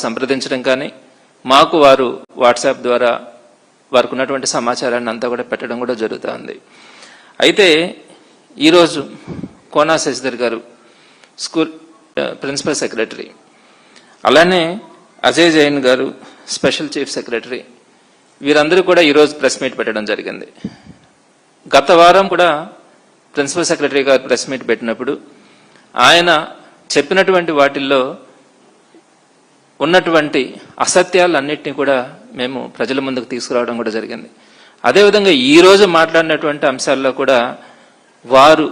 సంప్రదించడం కానీ మాకు వారు వాట్సాప్ ద్వారా వారికి ఉన్నటువంటి సమాచారాన్ని అంతా కూడా పెట్టడం కూడా జరుగుతుంది. అయితే ఈరోజు కోనా శశిధర్ గారు స్కూల్ ప్రిన్సిపల్ సెక్రటరీ, అలానే అజయ్ జైన్ గారు స్పెషల్ చీఫ్ సెక్రటరీ, వీరందరూ కూడా ఈరోజు ప్రెస్ మీట్ పెట్టడం జరిగింది. గత వారం కూడా ప్రిన్సిపల్ సెక్రటరీ గారు ప్రెస్ మీట్ పెట్టినప్పుడు ఆయన చెప్పినటువంటి వాటిల్లో ఉన్నటువంటి అసత్యాలన్నింటినీ కూడా మేము ప్రజల ముందుకు తీసుకురావడం కూడా జరిగింది. అదేవిధంగా ఈరోజు మాట్లాడినటువంటి అంశాల్లో కూడా వారు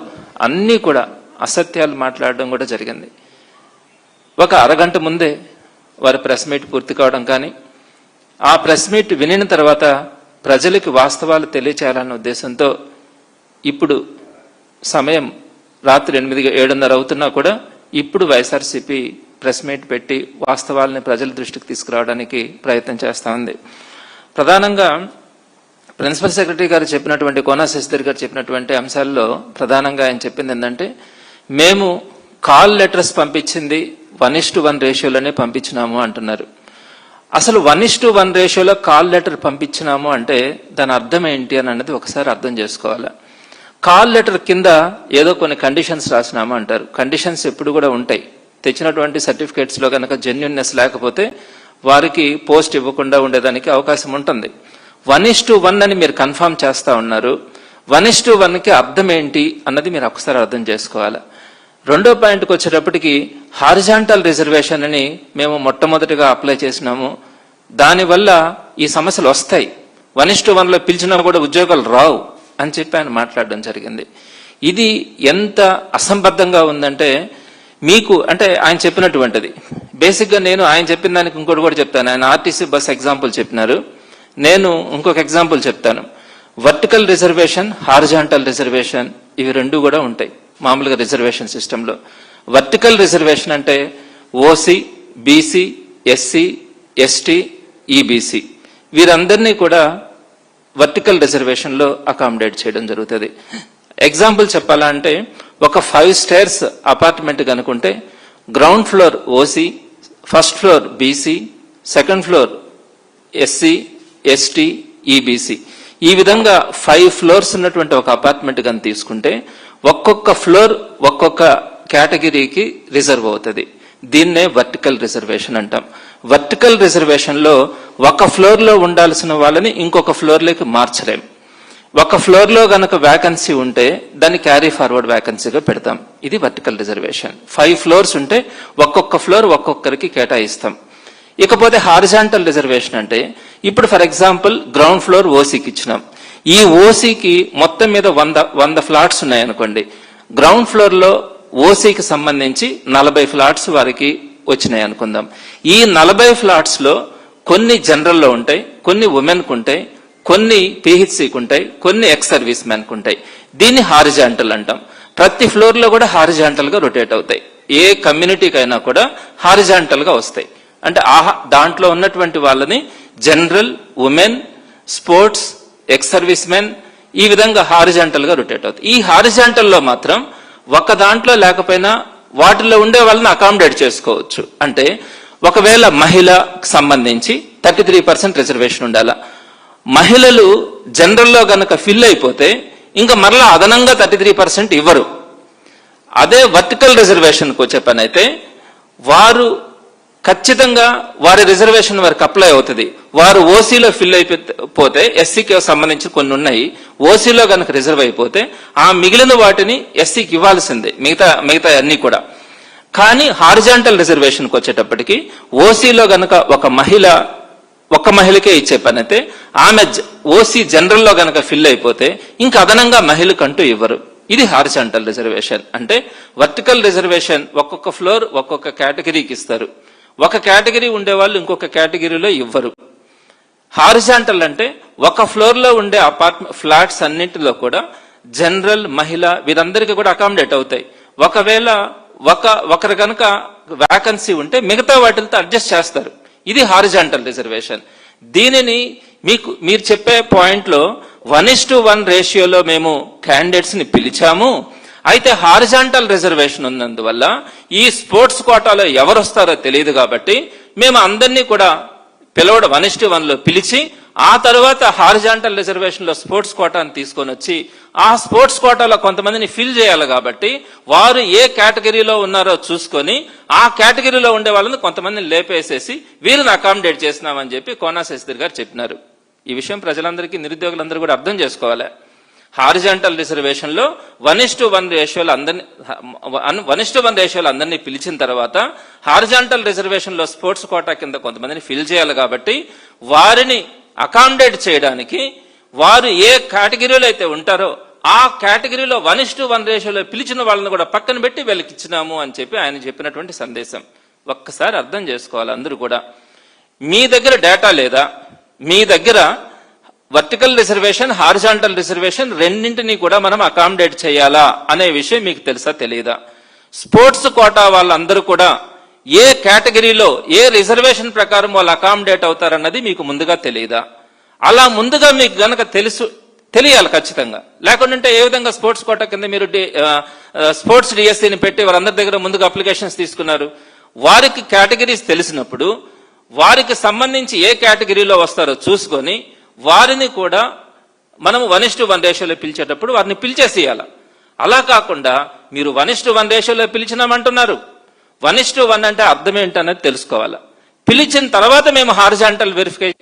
అన్నీ కూడా అసత్యాలు మాట్లాడడం కూడా జరిగింది. ఒక అరగంట ముందే వారి ప్రెస్ మీట్ పూర్తి కావడం కానీ, ఆ ప్రెస్ మీట్ వినిన తర్వాత ప్రజలకు వాస్తవాలు తెలియచేయాలన్న ఉద్దేశంతో ఇప్పుడు సమయం రాత్రి 7:30 అవుతున్నా కూడా ఇప్పుడు వైఎస్ఆర్సీపీ ప్రెస్ మీట్ పెట్టి వాస్తవాలని ప్రజల దృష్టికి తీసుకురావడానికి ప్రయత్నం చేస్తూ ఉంది. ప్రధానంగా ప్రిన్సిపల్ సెక్రటరీ గారు చెప్పినటువంటి, కోనా శశిధర్ గారు చెప్పినటువంటి అంశాల్లో ప్రధానంగా ఆయన చెప్పింది ఏంటంటే, మేము కాల్ లెటర్స్ పంపించింది 1:1 రేషియోలోనే పంపించినాము అంటున్నారు. అసలు 1:1 రేషియోలో కాల్ లెటర్ పంపించినాము అంటే దాని అర్థం ఏంటి అని అన్నది ఒకసారి అర్థం చేసుకోవాలి. కాల్ లెటర్ కింద ఏదో కొన్ని కండిషన్స్ రాసినాము అంటారు. కండిషన్స్ ఎప్పుడు కూడా ఉంటాయి. తెచ్చినటువంటి సర్టిఫికేట్స్లో కనుక జెన్యున్నెస్ లేకపోతే వారికి పోస్ట్ ఇవ్వకుండా ఉండేదానికి అవకాశం ఉంటుంది. 1:1 అని మీరు కన్ఫర్మ్ చేస్తా ఉన్నారు. 1:1కి అర్థం ఏంటి అన్నది మీరు ఒకసారి అర్థం చేసుకోవాలి. రెండో పాయింట్కి వచ్చేటప్పటికి హారిజాంటల్ రిజర్వేషన్ అని మేము మొట్టమొదటిగా అప్లై చేసినాము. దానివల్ల ఈ సమస్యలు వస్తాయి, 1:1లో పిలిచినా కూడా ఉద్యోగాలు రావు అని చెప్పి ఆయన మాట్లాడడం జరిగింది. ఇది ఎంత అసంబద్ధంగా ఉందంటే, మీకు అంటే ఆయన చెప్పినటువంటిది బేసిక్గా నేను ఆయన చెప్పిన దానికి ఇంకోటి కూడా చెప్తాను. ఆయన ఆర్టీసీ బస్ ఎగ్జాంపుల్ చెప్పినారు, నేను ఇంకొక ఎగ్జాంపుల్ చెప్తాను. వర్టికల్ రిజర్వేషన్, హారిజాంటల్ రిజర్వేషన్, ఇవి రెండు కూడా ఉంటాయి మామూలుగా రిజర్వేషన్ సిస్టంలో. వర్టికల్ రిజర్వేషన్ అంటే OC, BC, SC, ST, EBC వీరందరినీ కూడా వర్టికల్ రిజర్వేషన్లో అకామిడేట్ చేయడం జరుగుతుంది. ఎగ్జాంపుల్ చెప్పాలంటే, ఒక 5 స్టైర్స్ అపార్ట్మెంట్ కనుకుంటే ground floor OC, first floor BC, second floor SC, ST, EBC, ఈ విధంగా 5 ఫ్లోర్స్ ఉన్నటువంటి ఒక అపార్ట్మెంట్ కనుక తీసుకుంటే ఒక్కొక్క ఫ్లోర్ ఒక్కొక్క కేటగిరీకి రిజర్వ్ అవుతుంది. దీన్నే వర్టికల్ రిజర్వేషన్ అంటాం. వర్టికల్ రిజర్వేషన్ లో ఒక ఫ్లోర్ లో ఉండాల్సిన వాళ్ళని ఇంకొక ఫ్లోర్లోకి మార్చలేం. ఒక ఫ్లోర్ లో గనక వ్యాకెన్సీ ఉంటే దాన్ని క్యారీ ఫార్వర్డ్ వ్యాకెన్సీగా పెడతాం. ఇది వర్టికల్ రిజర్వేషన్. 5 ఫ్లోర్స్ ఉంటే ఒక్కొక్క ఫ్లోర్ ఒక్కొక్కరికి కేటాయిస్తాం. ఇకపోతే హారిజాంటల్ రిజర్వేషన్ అంటే, ఇప్పుడు ఫర్ ఎగ్జాంపుల్ గ్రౌండ్ ఫ్లోర్ ఓసీకి ఇచ్చినాం. ఈ ఓసీకి మొత్తం మీద 100 ఫ్లాట్స్ ఉన్నాయనుకోండి. గ్రౌండ్ ఫ్లోర్ లో ఓసీకి సంబంధించి 40 ఫ్లాట్స్ వారికి వచ్చినాయి అనుకుందాం. ఈ 40 ఫ్లాట్స్ లో కొన్ని జనరల్లో ఉంటాయి, కొన్ని ఉమెన్కు ఉంటాయి, కొన్ని పిహెచ్సికి ఉంటాయి, కొన్ని ఎక్స్ సర్వీస్ మ్యాన్కు ఉంటాయి. దీన్ని హారిజాంటల్ అంటాం. ప్రతి ఫ్లోర్ లో కూడా హారిజాంటల్ గా రొటేట్ అవుతాయి. ఏ కమ్యూనిటీకి అయినా కూడా హారిజాంటల్ గా వస్తాయి. అంటే దాంట్లో ఉన్నటువంటి వాళ్ళని general, women, sports, ex service men, ఈ విధంగా హారిజాంటల్ గా రొటేట్ అవుతాయి. ఈ హారిజాంటల్ లో మాత్రం ఒక దాంట్లో లేకపోయినా వాటిలో ఉండే వాళ్ళని అకామిడేట్ చేసుకోవచ్చు. అంటే ఒకవేళ మహిళకు సంబంధించి 33% రిజర్వేషన్ ఉండాలా. మహిళలు జనరల్లో గనక ఫిల్ అయిపోతే ఇంకా మరలా అదనంగా 33% ఇవ్వరు. అదే వర్టికల్ రిజర్వేషన్కి వచ్చే పని అయితే వారు ఖచ్చితంగా వారి రిజర్వేషన్ వారికి అప్లై అవుతుంది. వారు ఓసీలో ఫిల్ అయిపోతే, ఎస్సీకి సంబంధించి కొన్ని ఉన్నాయి, ఓసీలో గనక రిజర్వ్ అయిపోతే ఆ మిగిలిన వాటిని ఎస్సీకి ఇవ్వాల్సిందే, మిగతా అన్ని కూడా. కానీ హారిజాంటల్ రిజర్వేషన్కి వచ్చేటప్పటికి ఓసీలో గనక ఒక మహిళకే ఇచ్చే పని అయితే, ఆమె ఓసీ జనరల్లో గనక ఫిల్ అయిపోతే ఇంకా అదనంగా మహిళకంటూ ఇవ్వరు. ఇది హారిజాంటల్ రిజర్వేషన్. అంటే వర్టికల్ రిజర్వేషన్ ఒక్కొక్క ఫ్లోర్ ఒక్కొక్క కేటగిరీకి ఇస్తారు. ఒక కేటగిరీ ఉండేవాళ్ళు ఇంకొక కేటగిరీలో ఇవ్వరు. హారిజాంటల్ అంటే ఒక ఫ్లోర్ లో ఉండే ఫ్లాట్స్ అన్నింటిలో కూడా జనరల్, మహిళ వీరందరికీ కూడా అకామిడేట్ అవుతాయి. ఒకవేళ ఒకరు కనుక వ్యాకన్సీ ఉంటే మిగతా వాటితో అడ్జస్ట్ చేస్తారు. ఇది హారిజాంటల్ రిజర్వేషన్. దీనిని మీరు చెప్పే పాయింట్ లో 1:1 రేషియోలో మేము క్యాండిడేట్స్ ని పిలిచాము. అయితే హారిజాంటల్ రిజర్వేషన్ ఉన్నందువల్ల ఈ స్పోర్ట్స్ కోటాలో ఎవరు వస్తారో తెలియదు కాబట్టి మేము అందరినీ కూడా పిలవడం 1:1లో పిలిచి ఆ తర్వాత హారిజాంటల్ రిజర్వేషన్లో స్పోర్ట్స్ కోటాను తీసుకొని వచ్చి ఆ స్పోర్ట్స్ కోటాలో కొంతమందిని ఫిల్ చేయాలి కాబట్టి వారు ఏ కేటగిరీలో ఉన్నారో చూసుకొని ఆ కేటగిరీలో ఉండే వాళ్ళని కొంతమందిని లేపేసేసి వీరిని అకామిడేట్ చేసినామని చెప్పి కోనా శశిధర్ గారు చెప్పినారు. ఈ విషయం ప్రజలందరికీ, నిరుద్యోగులందరూ కూడా అర్థం చేసుకోవాలి. హారిజాంటల్ రిజర్వేషన్ లో 1:1 రేషియోలు అందరినీ పిలిచిన తర్వాత హారిజాంటల్ రిజర్వేషన్ లో స్పోర్ట్స్ కోటా కింద కొంతమందిని ఫిల్ చేయాలి కాబట్టి వారిని అకామిడేట్ చేయడానికి వారు ఏ కేటగిరీలో అయితే ఉంటారో ఆ కేటగిరీలో 1:1 రేషియోలో పిలిచిన వాళ్ళని కూడా పక్కన పెట్టి వీళ్ళకి ఇచ్చినాము అని చెప్పి ఆయన చెప్పినటువంటి సందేశం ఒక్కసారి అర్థం చేసుకోవాలి అందరూ కూడా. మీ దగ్గర డేటా లేదా? మీ దగ్గర వర్టికల్ రిజర్వేషన్, హారిజాంటల్ రిజర్వేషన్ రెండింటినీ కూడా మనం అకామిడేట్ చేయాలా అనే విషయం మీకు తెలుసా తెలియదా? స్పోర్ట్స్ కోటా వాళ్ళందరూ కూడా ఏ కేటగిరీలో ఏ రిజర్వేషన్ ప్రకారం వాళ్ళు అకామిడేట్ అవుతారన్నది మీకు ముందుగా తెలియదా? అలా ముందుగా మీకు గనక తెలియాలి ఖచ్చితంగా. లేకుంటే ఏ విధంగా స్పోర్ట్స్ కోటా కింద మీరు స్పోర్ట్స్ డిఎస్సీని పెట్టి వారందరి దగ్గర ముందుగా అప్లికేషన్స్ తీసుకున్నారు? వారికి కేటగిరీస్ తెలిసినప్పుడు వారికి సంబంధించి ఏ కేటగిరీలో వస్తారో చూసుకొని వారిని కూడా మనము 1:1 రేషియోలో పిలిచేటప్పుడు వారిని పిలిచేసేయాలి. అలా కాకుండా మీరు 1:1 రేషియోలో పిలిచినామంటున్నారు. 1:1 అంటే అర్థం ఏంటనేది తెలుసుకోవాలి. పిలిచిన తర్వాత మేము హారిజాంటల్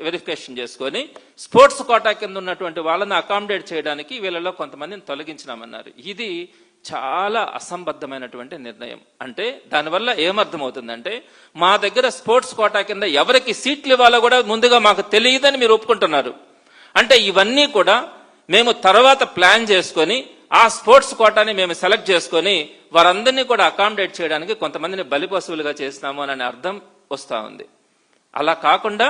వెరిఫికేషన్ చేసుకొని స్పోర్ట్స్ కోటా కింద ఉన్నటువంటి వాళ్ళని అకామిడేట్ చేయడానికి వీళ్ళలో కొంతమందిని తొలగించినామన్నారు. ఇది చాలా అసంబద్ధమైనటువంటి నిర్ణయం. అంటే దానివల్ల ఏమర్థమవుతుందంటే మా దగ్గర స్పోర్ట్స్ కోటా కింద ఎవరికి సీట్లు ఇవ్వాలో కూడా ముందుగా మాకు తెలియదని మీరు ఒప్పుకుంటున్నారు. అంటే ఇవన్నీ కూడా మేము తర్వాత ప్లాన్ చేసుకొని ఆ స్పోర్ట్స్ కోటాని మేము సెలెక్ట్ చేసుకొని వారందరినీ కూడా అకామిడేట్ చేయడానికి కొంతమందిని బలిపశువులుగా చేసినాము అని అర్థం వస్తూ ఉంది. అలా కాకుండా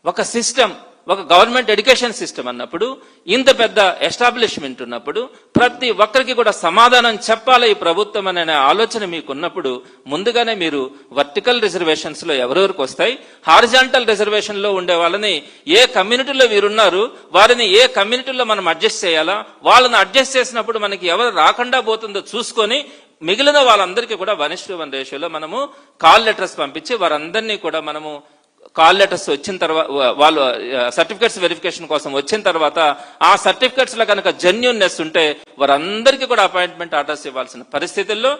ఒక సిస్టమ్, ఒక గవర్నమెంట్ ఎడ్యుకేషన్ సిస్టమ్ అన్నప్పుడు, ఇంత పెద్ద ఎస్టాబ్లిష్మెంట్ ఉన్నప్పుడు ప్రతి ఒక్కరికి కూడా సమాధానం చెప్పాలి ఈ ప్రభుత్వం అనే ఆలోచన మీకు ఉన్నప్పుడు ముందుగానే మీరు వర్టికల్ రిజర్వేషన్స్ లో ఎవరెవరికి వస్తాయి, హారిజాంటల్ రిజర్వేషన్ లో ఉండే వాళ్ళని ఏ కమ్యూనిటీలో వీరున్నారు వారిని ఏ కమ్యూనిటీలో మనం అడ్జస్ట్ చేయాలా, వాళ్ళని అడ్జస్ట్ చేసినప్పుడు మనకి ఎవరు రాకుండా పోతుందో చూసుకొని మిగిలిన వాళ్ళందరికీ కూడా 1:1 రేషియోలో మనము కాల్ లెటర్స్ పంపించి వారందరినీ కూడా మనము కాల్ లెటర్స్ వచ్చిన తర్వాత వాళ్ళు సర్టిఫికెట్స్ వెరిఫికేషన్ కోసం వచ్చిన తర్వాత ఆ సర్టిఫికెట్స్ లో కనుక జెన్యూన్నెస్ ఉంటే వారందరికీ కూడా అపాయింట్మెంట్ ఆర్డర్స్ ఇవ్వాల్సిన పరిస్థితుల్లో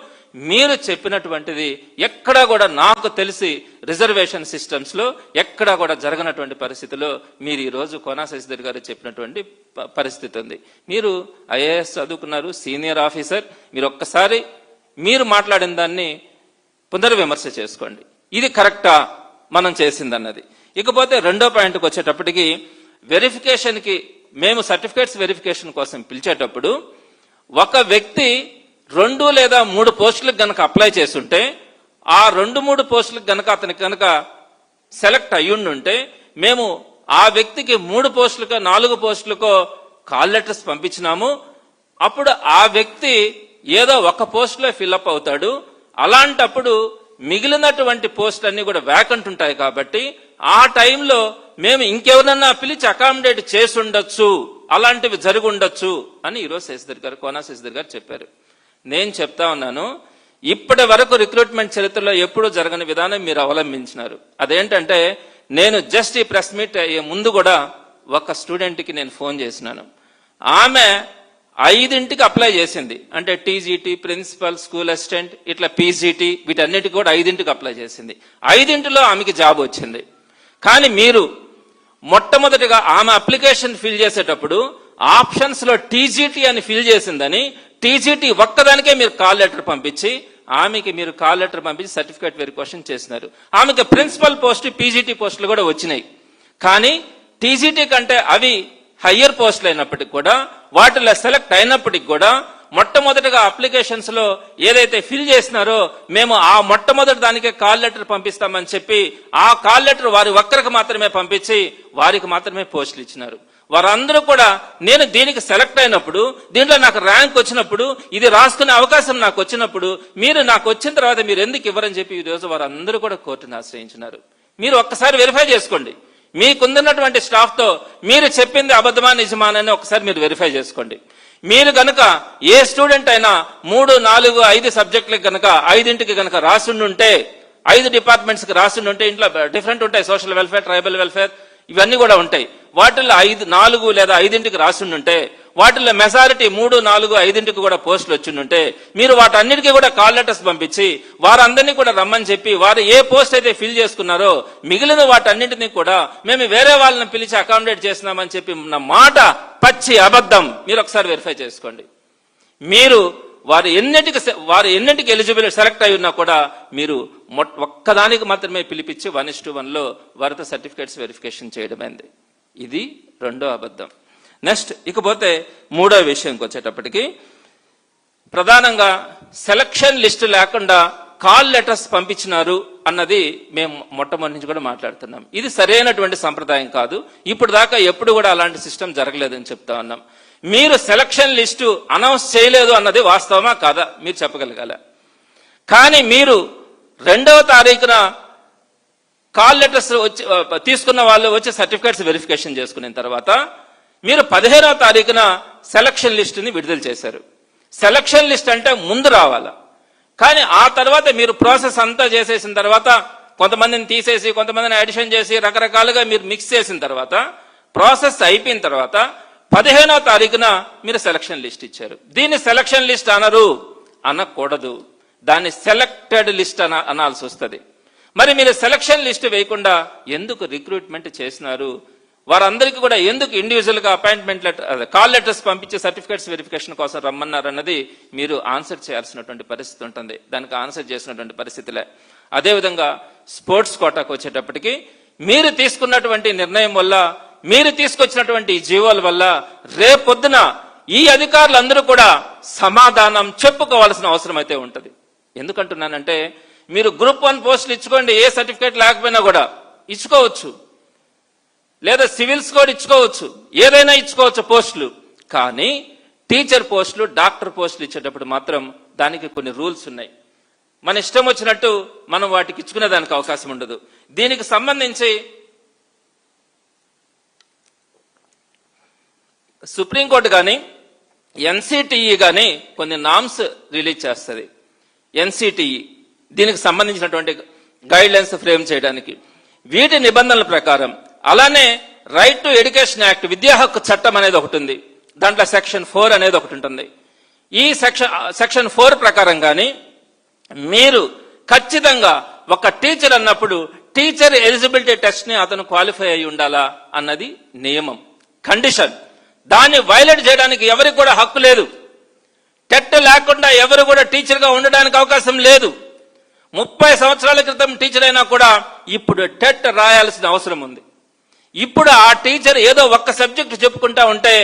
మీరు చెప్పినటువంటిది ఎక్కడా కూడా నాకు తెలిసి రిజర్వేషన్ సిస్టమ్స్ లో ఎక్కడా కూడా జరగనటువంటి పరిస్థితిలో మీరు ఈ రోజు కోనా శశిధర్ గారు చెప్పినటువంటి పరిస్థితి ఉంది. మీరు ఐఏఎస్ చదువుకున్నారు, సీనియర్ ఆఫీసర్, మీరు ఒక్కసారి మీరు మాట్లాడిన దాన్ని పునర్విమర్శ చేసుకోండి. ఇది కరెక్టా మనం చేసిందన్నది. ఇకపోతే రెండో పాయింట్కి వచ్చేటప్పటికి వెరిఫికేషన్కి మేము సర్టిఫికేట్స్ వెరిఫికేషన్ కోసం పిలిచేటప్పుడు ఒక వ్యక్తి 2 లేదా 3 పోస్టులకు గనక అప్లై చేస్తుంటే ఆ 2-3 పోస్టులకు గనక అతనికి గనక సెలెక్ట్ అయ్యుండుంటే మేము ఆ వ్యక్తికి 3 పోస్టులకో 4 పోస్టులకో కాల్ లెటర్స్ పంపించినాము. అప్పుడు ఆ వ్యక్తి ఏదో ఒక పోస్టులో ఫిల్అప్ అవుతాడు. అలాంటప్పుడు మిగిలినటువంటి పోస్టులు అన్ని కూడా వ్యాకెంట్ ఉంటాయి కాబట్టి ఆ టైంలో మేము ఇంకెవరన్నా పిలిచి అకామిడేట్ చేసి ఉండొచ్చు, అలాంటివి జరిగి ఉండొచ్చు అని ఈరోజు శశిధర్ గారు, కోనా శశిధర్ గారు చెప్పారు. నేను చెప్తా ఉన్నాను, ఇప్పటి వరకు రిక్రూట్మెంట్ చరిత్రలో ఎప్పుడూ జరగని విధానం మీరు అవలంబించినారు. అదేంటంటే నేను జస్ట్ ఈ ప్రెస్ మీట్ అయ్యే ముందు కూడా ఒక స్టూడెంట్కి నేను ఫోన్ చేసినాను. ఆమె 5ంటికి అప్లై చేసింది. అంటే టీజీటీ, ప్రిన్సిపల్, స్కూల్ అసిస్టెంట్, ఇట్లా పీజీటీ వీటన్నిటికి కూడా 5ంటికి అప్లై చేసింది. 5ంటిలో ఆమెకి జాబ్ వచ్చింది. కానీ మీరు మొట్టమొదటిగా ఆమె అప్లికేషన్ ఫిల్ చేసేటప్పుడు ఆప్షన్స్ లో టీజీటీ అని ఫిల్ చేసిందని టీజీటీ ఒక్కదానికే మీరు కాల్ లెటర్ పంపించి ఆమెకి మీరు కాల్ లెటర్ పంపించి సర్టిఫికేట్ వెరిఫికేషన్ చేసినారు. ఆమెకి ప్రిన్సిపల్ పోస్ట్, పీజీటీ పోస్టులు కూడా వచ్చినాయి. కానీ టీజీటీ కంటే అవి హయ్యర్ పోస్టులు అయినప్పటికి కూడా వాటిలో సెలెక్ట్ అయినప్పటికి కూడా మొట్టమొదటిగా అప్లికేషన్స్ లో ఏదైతే ఫిల్ చేసినారో మేము ఆ మొట్టమొదటి దానికే కాల్ లెటర్ పంపిస్తామని చెప్పి ఆ కాల్ లెటర్ వారి ఒక్కరికి మాత్రమే పంపించి వారికి మాత్రమే పోస్టులు ఇచ్చినారు. వారందరూ కూడా నేను దీనికి సెలెక్ట్ అయినప్పుడు, దీంట్లో నాకు ర్యాంక్ వచ్చినప్పుడు, ఇది రాసుకునే అవకాశం నాకు వచ్చినప్పుడు మీరు నాకు వచ్చిన తర్వాత మీరు ఎందుకు ఇవ్వరని చెప్పి ఈ రోజు వారందరూ కూడా కోర్టును ఆశ్రయించినారు. మీరు ఒక్కసారి వెరిఫై చేసుకోండి. మీకుందున్నటువంటి స్టాఫ్ తో మీరు చెప్పింది అబద్ధమా నిజమానని ఒకసారి మీరు వెరిఫై చేసుకోండి. మీరు గనక ఏ స్టూడెంట్ అయినా 3, 4, 5 సబ్జెక్టులకు గనక 5ంటికి గనక రాసుండుంటే 5 డిపార్ట్మెంట్స్కి రాసి ఉంటే ఇంట్లో డిఫరెంట్ ఉంటాయి, సోషల్ వెల్ఫేర్, ట్రైబల్ వెల్ఫేర్, ఇవన్నీ కూడా ఉంటాయి. వాటిల్లో 4 లేదా 5ంటికి రాసి ఉంటే వాటిల్లో మెజారిటీ 3, 4, 5ంటికి కూడా పోస్టులు వచ్చిండుంటే మీరు వాటన్నిటికీ కూడా కాల్ లెటర్స్ పంపించి వారందరినీ కూడా రమ్మని చెప్పి వారు ఏ పోస్ట్ అయితే ఫిల్ చేసుకున్నారో మిగిలిన వాటన్నింటినీ కూడా మేము వేరే వాళ్ళని పిలిచి అకామిడేట్ చేస్తున్నామని చెప్పి నా మాట పచ్చి అబద్ధం. మీరు ఒకసారి వెరిఫై చేసుకోండి. మీరు వారు ఎన్నింటికి ఎలిజిబుల్ సెలెక్ట్ అయి ఉన్నా కూడా మీరు ఒక్కదానికి మాత్రమే పిలిపించి 1:1లో వారితో సర్టిఫికేట్స్ వెరిఫికేషన్ చేయడమైంది. ఇది రెండో అబద్ధం. నెక్స్ట్ ఇకపోతే మూడో విషయంకి వచ్చేటప్పటికి ప్రధానంగా సెలక్షన్ లిస్ట్ లేకుండా కాల్ లెటర్స్ పంపించినారు అన్నది మేము మొట్టమొదటి నుంచి కూడా మాట్లాడుతున్నాం. ఇది సరైనటువంటి సంప్రదాయం కాదు. ఇప్పుడు దాకా ఎప్పుడు కూడా అలాంటి సిస్టమ్ జరగలేదని చెప్తా ఉన్నాం. మీరు సెలక్షన్ లిస్టు అనౌన్స్ చేయలేదు అన్నది వాస్తవమా కాదా మీరు చెప్పగలగాల. కానీ మీరు 2వ తారీఖున కాల్ లెటర్స్ వచ్చి తీసుకున్న వాళ్ళు వచ్చి సర్టిఫికేట్స్ వెరిఫికేషన్ చేసుకున్న తర్వాత మీరు 15వ తారీఖున సెలక్షన్ లిస్టుని విడుదల చేశారు. సెలక్షన్ లిస్ట్ అంటే ముందు రావాలా, కానీ ఆ తర్వాత మీరు ప్రాసెస్ అంతా చేసేసిన తర్వాత కొంతమందిని తీసేసి కొంతమందిని అడిషన్ చేసి రకరకాలుగా మీరు మిక్స్ చేసిన తర్వాత ప్రాసెస్ అయిపోయిన తర్వాత 15వ తారీఖున మీరు సెలక్షన్ లిస్ట్ ఇచ్చారు. దీన్ని సెలక్షన్ లిస్ట్ అనకూడదు, దాన్ని సెలెక్టెడ్ లిస్ట్ అనాల్సి వస్తుంది. మరి మీరు సెలక్షన్ లిస్ట్ వేయకుండా ఎందుకు రిక్రూట్మెంట్ చేసినారు? వారందరికీ కూడా ఎందుకు ఇండివిజువల్ గా అపాయింట్మెంట్ లెటర్, కాల్ లెటర్స్ పంపించి సర్టిఫికేట్స్ వెరిఫికేషన్ కోసం రమ్మన్నారు అన్నది మీరు ఆన్సర్ చేయాల్సినటువంటి పరిస్థితి ఉంటుంది. దానికి ఆన్సర్ చేసినటువంటి పరిస్థితిలే. అదేవిధంగా స్పోర్ట్స్ కోటాకు వచ్చేటప్పటికి మీరు తీసుకున్నటువంటి నిర్ణయం వల్ల, మీరు తీసుకొచ్చినటువంటి జీవోల వల్ల రేపొద్దున ఈ అధికారులందరూ కూడా సమాధానం చెప్పుకోవాల్సిన అవసరం అయితే ఉంటుంది. ఎందుకంటున్నానంటే మీరు గ్రూప్ 1 పోస్టులు ఇచ్చుకోండి, ఏ సర్టిఫికేట్ లేకపోయినా కూడా ఇచ్చుకోవచ్చు, లేదా సివిల్స్ కూడా ఇచ్చుకోవచ్చు, ఏదైనా ఇచ్చుకోవచ్చు పోస్టులు. కానీ టీచర్ పోస్టులు, డాక్టర్ పోస్టులు ఇచ్చేటప్పుడు మాత్రం దానికి కొన్ని రూల్స్ ఉన్నాయి. మన ఇష్టం వచ్చినట్టు మనం వాటికి ఇచ్చుకునే దానికి అవకాశం ఉండదు. దీనికి సంబంధించి సుప్రీంకోర్టు కానీ ఎన్సిటిఈ కానీ కొన్ని నామ్స్ రిలీజ్ చేస్తుంది. ఎన్సిటిఈ దీనికి సంబంధించినటువంటి గైడ్ లైన్స్ ఫ్రేమ్ చేయడానికి వీటి నిబంధనల ప్రకారం, అలానే రైట్ టు ఎడ్యుకేషన్ యాక్ట్, విద్యా హక్కు చట్టం అనేది ఒకటి ఉంది. దాంట్లో సెక్షన్ 4 అనేది ఒకటి ఉంటుంది. ఈ సెక్షన్ 4 ప్రకారం కానీ మీరు ఖచ్చితంగా ఒక టీచర్ అన్నప్పుడు టీచర్ ఎలిజిబిలిటీ టెస్ట్ ని అతను క్వాలిఫై అయి ఉండాలా అన్నది నియమం, కండిషన్. దాన్ని వైలేట్ చేయడానికి ఎవరికి కూడా హక్కు లేదు. టెట్ లేకుండా ఎవరు కూడా టీచర్ గా ఉండడానికి అవకాశం లేదు. 30 సంవత్సరాల క్రితం టీచర్ అయినా కూడా ఇప్పుడు టెట్ రాయాల్సిన అవసరం ఉంది. ఇప్పుడు ఆ టీచర్ ఏదో ఒక్క సబ్జెక్ట్ చెప్పుకుంటా ఉంటే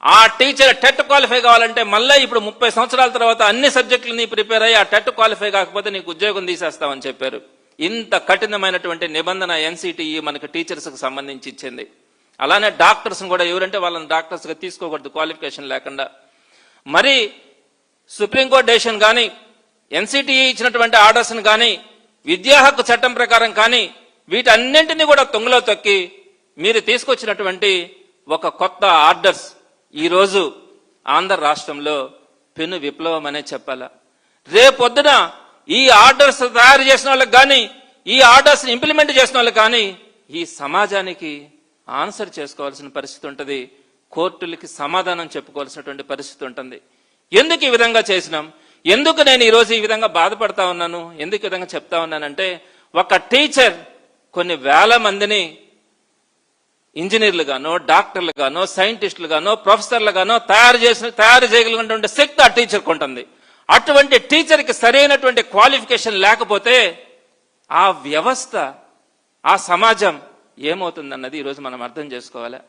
ఆ టీచర్ టెట్ క్వాలిఫై కావాలంటే మళ్ళీ ఇప్పుడు 30 సంవత్సరాల తర్వాత అన్ని సబ్జెక్టులని ప్రిపేర్ అయ్యి ఆ టెట్ క్వాలిఫై కాకపోతే నీకు ఉద్యోగం తీసేస్తామని చెప్పారు. ఇంత కఠినమైనటువంటి నిబంధన ఎన్సిటిఈ మనకి టీచర్స్ కు సంబంధించి ఇచ్చింది. అలానే డాక్టర్స్ కూడా ఎవరంటే వాళ్ళని డాక్టర్స్ గా తీసుకోకూడదు క్వాలిఫికేషన్ లేకుండా. మరి సుప్రీంకోర్టు డెసిషన్ కానీ, ఎన్సిటిఈ ఇచ్చినటువంటి ఆర్డర్స్ కానీ, విద్యా హక్కు చట్టం ప్రకారం కానీ వీటన్నింటినీ కూడా తొంగలో తొక్కి మీరు తీసుకొచ్చినటువంటి ఒక కొత్త ఆర్డర్స్ ఈరోజు ఆంధ్ర రాష్ట్రంలో పెను విప్లవం అనే చెప్పాలా. రేపొద్దున ఈ ఆర్డర్స్ తయారు చేసిన వాళ్ళకి కానీ, ఈ ఆర్డర్స్ ఇంప్లిమెంట్ చేసిన వాళ్ళకి కానీ ఈ సమాజానికి ఆన్సర్ చేసుకోవాల్సిన పరిస్థితి ఉంటుంది. కోర్టులకి సమాధానం చెప్పుకోవాల్సినటువంటి పరిస్థితి ఉంటుంది. ఎందుకు ఈ విధంగా చేసినాం, ఎందుకు నేను ఈరోజు ఈ విధంగా బాధపడతా ఉన్నాను, ఎందుకు ఈ విధంగా చెప్తా ఉన్నానంటే ఒక టీచర్ కొన్ని వేల మందిని ఇంజనీర్లుగానో, డాక్టర్లుగానో, సైంటిస్టులుగానో, ప్రొఫెసర్లుగానో తయారు చేయగలిగినటువంటి శక్తి ఆ టీచర్కి ఉంటుంది. అటువంటి టీచర్కి సరైనటువంటి క్వాలిఫికేషన్ లేకపోతే ఆ వ్యవస్థ, ఆ సమాజం ఏమవుతుందన్నది ఈరోజు మనం అర్థం చేసుకోవాలి.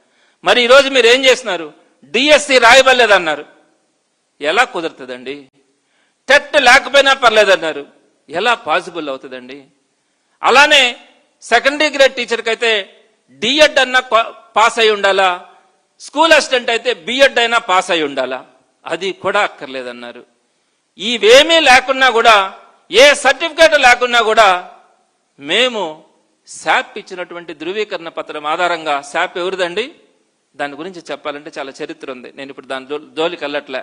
మరి ఈరోజు మీరు ఏం చేస్తున్నారు, డిఎస్సి రాయబడలేదన్నారు, ఎలా కుదురుతుందండి? టెట్ లేకపోయినా పర్లేదన్నారు, ఎలా పాసిబుల్ అవుతుందండి? అలానే సెకండరీ గ్రేడ్ టీచర్కి అయితే డిఎడ్ అన్నా పాస్ అయి ఉండాలా, స్కూల్ అసిస్టెంట్ అయితే బిఎడ్ అయినా పాస్ అయి ఉండాలా, అది కూడా అక్కర్లేదన్నారు. ఇవేమీ లేకున్నా కూడా, ఏ సర్టిఫికేట్ లేకున్నా కూడా మేము శాప్ ఇచ్చినటువంటి ధృవీకరణ పత్రం ఆధారంగా, శాప్ ఎవరిదండి దాని గురించి చెప్పాలంటే చాలా చరిత్ర ఉంది, నేను ఇప్పుడు దాని జోలికి వెళ్ళట్లే.